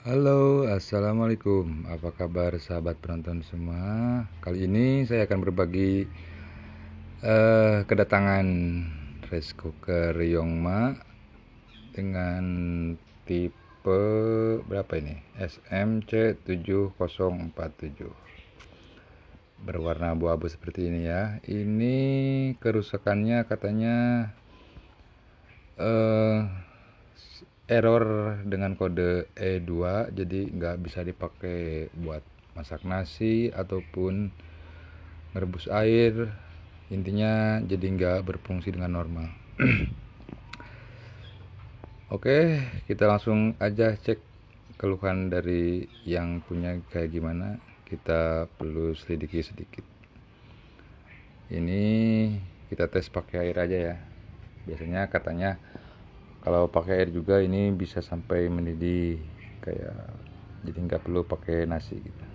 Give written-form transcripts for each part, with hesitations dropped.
Halo, assalamualaikum. Apa kabar sahabat penonton semua? Kali ini saya akan berbagi kedatangan rice cooker Yongma dengan tipe berapa ini? SMC7047. Berwarna abu-abu seperti ini ya. Ini kerusakannya katanya error dengan kode E2, jadi nggak bisa dipakai buat masak nasi ataupun merebus air. Intinya jadi nggak berfungsi dengan normal. Oke, kita langsung aja cek keluhan dari yang punya kayak gimana. Kita perlu selidiki sedikit. Ini kita tes pakai air aja ya. Biasanya katanya kalau pakai air juga ini bisa sampai mendidih, kayak jadi nggak perlu pakai nasi gitu.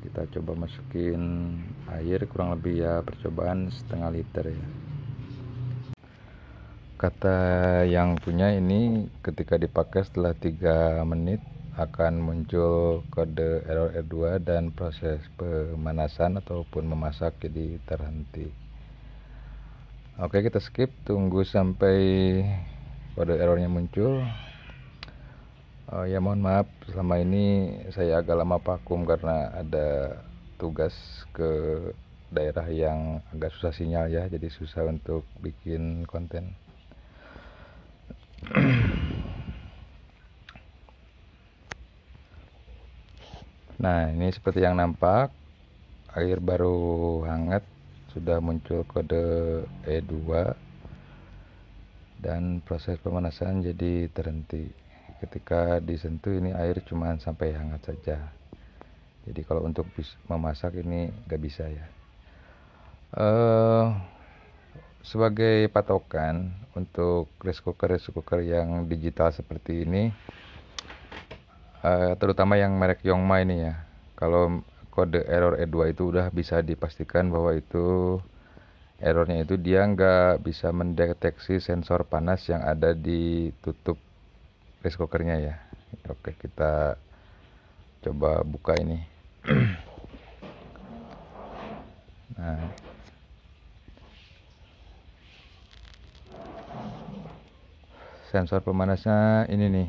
Kita coba masukin air kurang lebih ya, percobaan setengah liter ya. Kata yang punya ini ketika dipakai setelah 3 menit akan muncul kode error R2 dan proses pemanasan ataupun memasak jadi terhenti. Oke, kita skip, tunggu sampai kode errornya muncul. Ya mohon maaf, selama ini saya agak lama vakum karena ada tugas ke daerah yang agak susah sinyal ya, jadi susah untuk bikin konten. Nah, ini seperti yang nampak, air baru hangat, sudah muncul kode E2 dan proses pemanasan jadi terhenti. Ketika disentuh ini air cuma sampai hangat saja. Jadi kalau untuk memasak ini gak bisa ya. Sebagai patokan untuk rice cooker yang digital seperti ini, terutama yang merek Yongma ini ya, kalau kode error E2 itu udah bisa dipastikan bahwa itu errornya itu dia nggak bisa mendeteksi sensor panas yang ada di tutup rice cookernya ya. Oke, kita coba buka ini. Nah, sensor pemanasnya ini nih,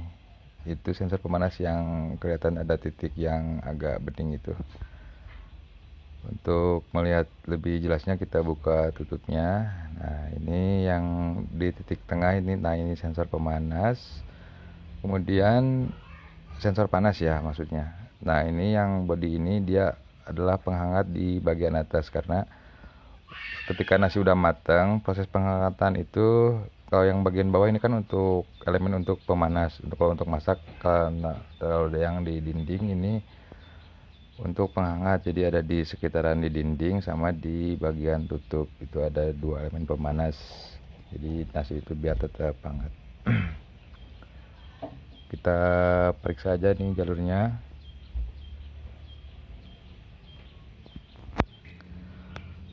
itu sensor pemanas yang kelihatan ada titik yang agak bening itu. Untuk melihat lebih jelasnya kita buka tutupnya. Nah, ini yang di titik tengah ini, nah ini sensor pemanas, kemudian sensor panas ya maksudnya. Nah, ini yang body ini dia adalah penghangat di bagian atas, karena ketika nasi udah matang, proses penghangatan itu kalau yang bagian bawah ini kan untuk elemen untuk pemanas, kalau untuk masak, karena kalau yang di dinding ini untuk penghangat, jadi ada di sekitaran di dinding sama di bagian tutup itu ada 2 elemen pemanas, jadi nasi itu biar tetap hangat. Kita periksa aja nih jalurnya.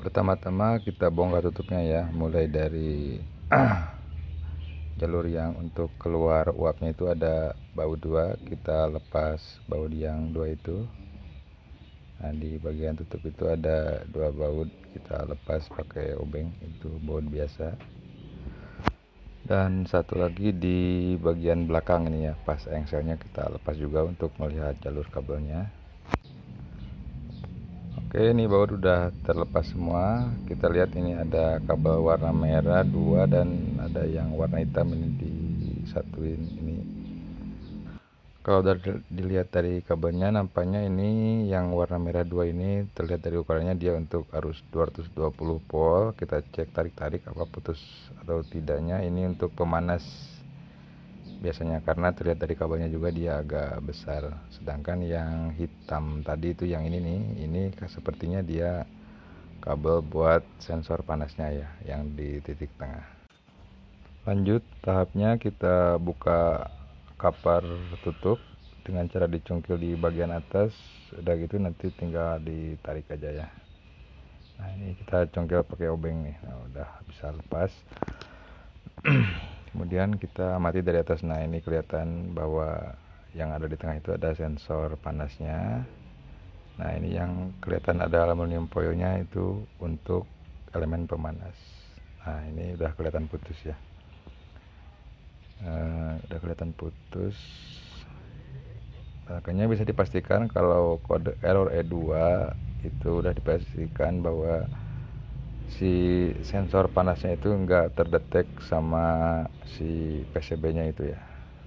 Pertama-tama kita bongkar tutupnya ya, mulai dari jalur yang untuk keluar uapnya itu ada baut 2, kita lepas baut yang 2 itu. Nah, di bagian tutup itu ada 2 baut, kita lepas pakai obeng, itu baut biasa. Dan satu lagi di bagian belakang ini ya, pas engselnya kita lepas juga untuk melihat jalur kabelnya. Oke, ini baut udah terlepas semua. Kita lihat ini ada kabel warna merah 2 dan ada yang warna hitam ini disatuin ini. Kalau dilihat dari kabelnya, nampaknya ini yang warna merah 2 ini terlihat dari ukurannya dia untuk arus 220 volt. Kita cek tarik-tarik apa putus atau tidaknya. Ini untuk pemanas biasanya, karena terlihat dari kabelnya juga dia agak besar. Sedangkan yang hitam tadi itu yang ini nih, ini sepertinya dia kabel buat sensor panasnya ya, yang di titik tengah. Lanjut tahapnya, kita buka kapar tutup dengan cara dicungkil di bagian atas. Udah gitu nanti tinggal ditarik aja ya. Nah, ini kita congkel pakai obeng nih. Nah, udah bisa lepas. Kemudian kita amati dari atas. Nah, ini kelihatan bahwa yang ada di tengah itu ada sensor panasnya. Nah ini yang kelihatan ada aluminium foilnya itu untuk elemen pemanas. Nah ini udah kelihatan putus ya. Udah kelihatan putus. Makanya bisa dipastikan kalau kode error E2 itu udah dipastikan bahwa si sensor panasnya itu enggak terdetek sama si PCB nya itu ya.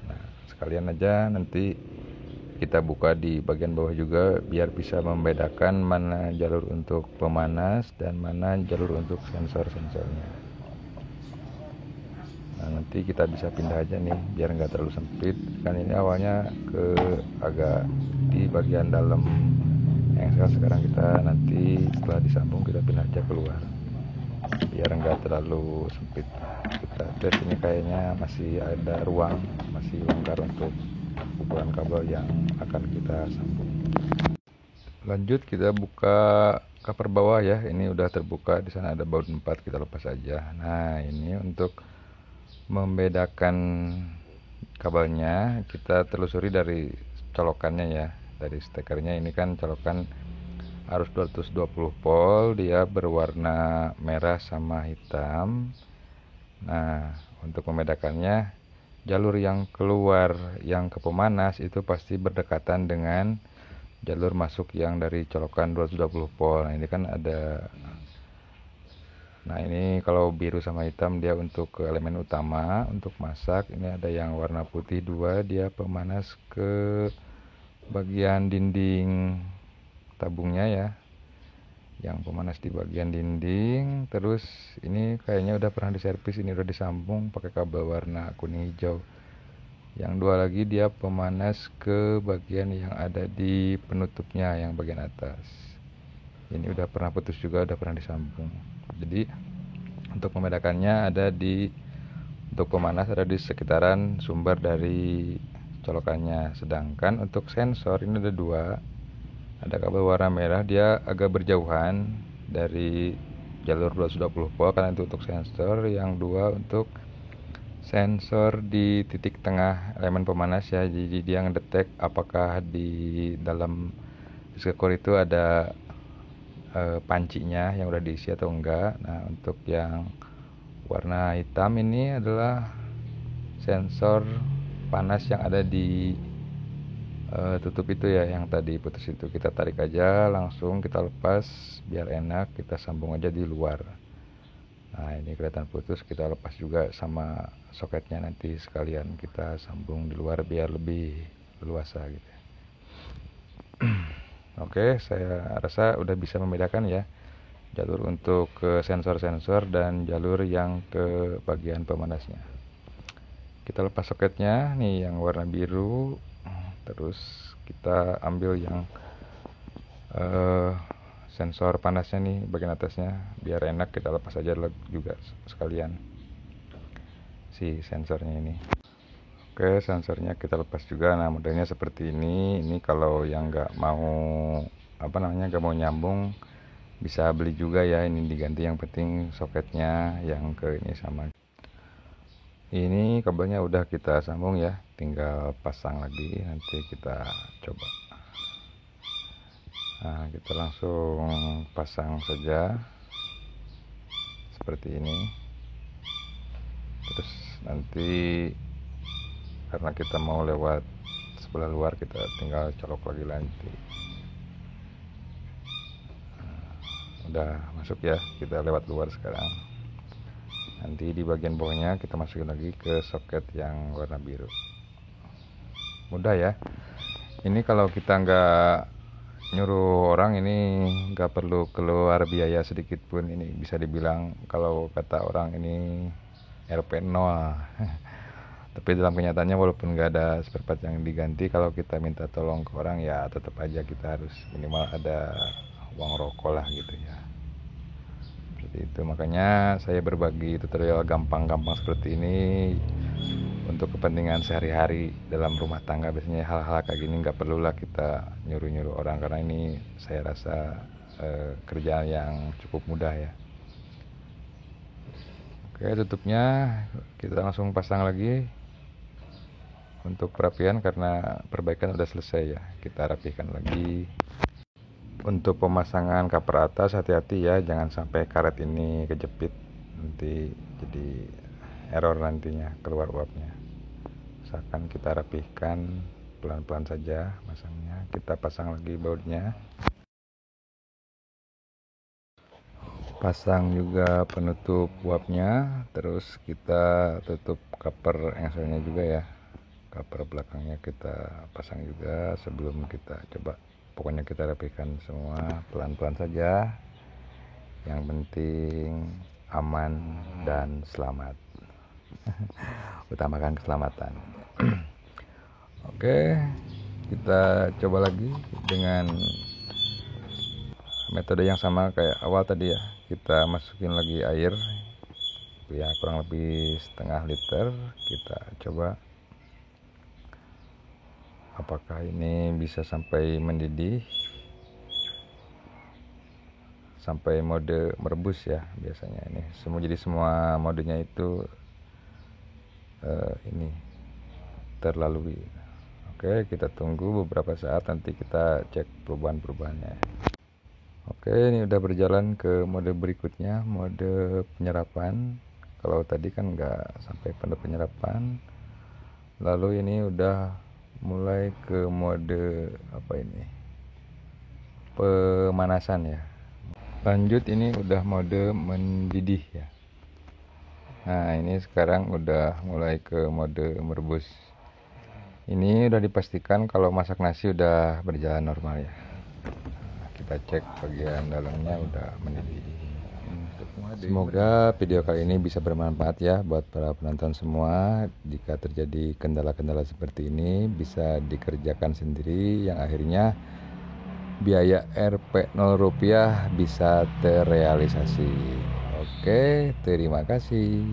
Nah sekalian aja nanti kita buka di bagian bawah juga biar bisa membedakan mana jalur untuk pemanas dan mana jalur untuk sensor-sensornya. Nah nanti kita bisa pindah aja nih biar nggak terlalu sempit, kan ini awalnya ke agak di bagian dalam, yang sekarang kita nanti setelah disambung kita pindah aja keluar biar nggak terlalu sempit. Kita tes ini kayaknya masih ada ruang, masih longgar untuk ukuran kabel yang akan kita sambung. Lanjut kita buka cover bawah ya, ini udah terbuka, di sana ada baut 4, kita lepas aja. Nah ini untuk membedakan kabelnya kita telusuri dari colokannya ya, dari stekernya. Ini kan colokan arus 220 volt, dia berwarna merah sama hitam. Nah untuk membedakannya, jalur yang keluar yang ke pemanas itu pasti berdekatan dengan jalur masuk yang dari colokan 220 volt. Nah ini kan ada, nah ini kalau biru sama hitam dia untuk ke elemen utama untuk masak. Ini ada yang warna putih 2, dia pemanas ke bagian dinding tabungnya ya, yang pemanas di bagian dinding. Terus ini kayaknya udah pernah diservis, ini udah disambung pakai kabel warna kuning hijau. Yang 2 lagi dia pemanas ke bagian yang ada di penutupnya yang bagian atas. Ini udah pernah putus juga, udah pernah disambung. Jadi untuk membedakannya ada di, untuk pemanas ada di sekitaran sumber dari colokannya. Sedangkan untuk sensor ini ada 2, ada kabel warna merah, dia agak berjauhan dari jalur 220 volt karena itu untuk sensor. Yang 2 untuk sensor di titik tengah elemen pemanas ya, jadi dia ngedetek apakah di dalam disk core itu ada pancinya yang udah diisi atau enggak. Nah untuk yang warna hitam ini adalah sensor panas yang ada di tutup itu ya, yang tadi putus itu. Kita tarik aja langsung, kita lepas biar enak, kita sambung aja di luar. Nah ini kelihatan putus, kita lepas juga sama soketnya, nanti sekalian kita sambung di luar biar lebih leluasa gitu. Oke, saya rasa udah bisa membedakan ya jalur untuk ke sensor-sensor dan jalur yang ke bagian pemanasnya. Kita lepas soketnya nih yang warna biru, terus kita ambil yang sensor panasnya nih bagian atasnya, biar enak kita lepas aja juga sekalian si sensornya ini. Oke, sensornya kita lepas juga. Nah modelnya seperti ini. Ini kalau yang nggak mau nggak mau nyambung bisa beli juga ya, ini diganti. Yang penting soketnya yang ke ini sama. Ini kabelnya udah kita sambung ya, tinggal pasang lagi, nanti kita coba. Nah kita langsung pasang saja seperti ini. Terus nanti karena kita mau lewat sebelah luar, kita tinggal colok lagi nanti. Udah masuk ya, kita lewat luar sekarang. Nanti di bagian bawahnya kita masukin lagi ke soket yang warna biru. Mudah ya. Ini kalau kita nggak nyuruh orang, ini nggak perlu keluar biaya sedikit pun. Ini bisa dibilang kalau kata orang ini RP 0. Tapi dalam kenyataannya walaupun nggak ada spare part yang diganti, kalau kita minta tolong ke orang ya tetap aja kita harus minimal ada uang rokok lah gitu ya. Seperti itu, makanya saya berbagi tutorial gampang-gampang seperti ini untuk kepentingan sehari-hari dalam rumah tangga. Biasanya hal-hal kayak gini nggak perlulah kita nyuruh-nyuruh orang, karena ini saya rasa kerjaan yang cukup mudah ya. Oke, tutupnya kita langsung pasang lagi. untuk perapian karena perbaikan udah selesai ya, kita rapihkan lagi. Untuk pemasangan cover atas hati-hati ya, jangan sampai karet ini kejepit, nanti jadi error nantinya keluar uapnya. Usahakan kita rapihkan pelan-pelan saja masangnya. Kita pasang lagi bautnya, pasang juga penutup uapnya, terus kita tutup cover engselnya juga ya. Cover belakangnya kita pasang juga sebelum kita coba. Pokoknya kita rapihkan semua pelan-pelan saja, yang penting aman dan selamat. Utamakan keselamatan. Oke, kita coba lagi dengan metode yang sama kayak awal tadi ya. Kita masukin lagi air ya, kurang lebih setengah liter. Kita coba apakah ini bisa sampai mendidih, sampai mode merebus ya. Biasanya ini jadi semua modenya itu ini terlalui. Oke, kita tunggu beberapa saat, nanti kita cek perubahan-perubahannya. Oke, ini udah berjalan ke mode berikutnya, mode penyerapan. Kalau tadi kan nggak sampai pada penyerapan, lalu ini udah mulai ke mode apa ini, pemanasan ya. Lanjut, ini udah mode mendidih ya. Nah, ini sekarang udah mulai ke mode merebus. Ini udah dipastikan kalau masak nasi udah berjalan normal ya. Nah, kita cek bagian dalamnya udah mendidih. Semoga video kali ini bisa bermanfaat ya buat para penonton semua. Jika terjadi kendala-kendala seperti ini bisa dikerjakan sendiri, yang akhirnya biaya Rp 0 bisa terrealisasi. Oke, terima kasih.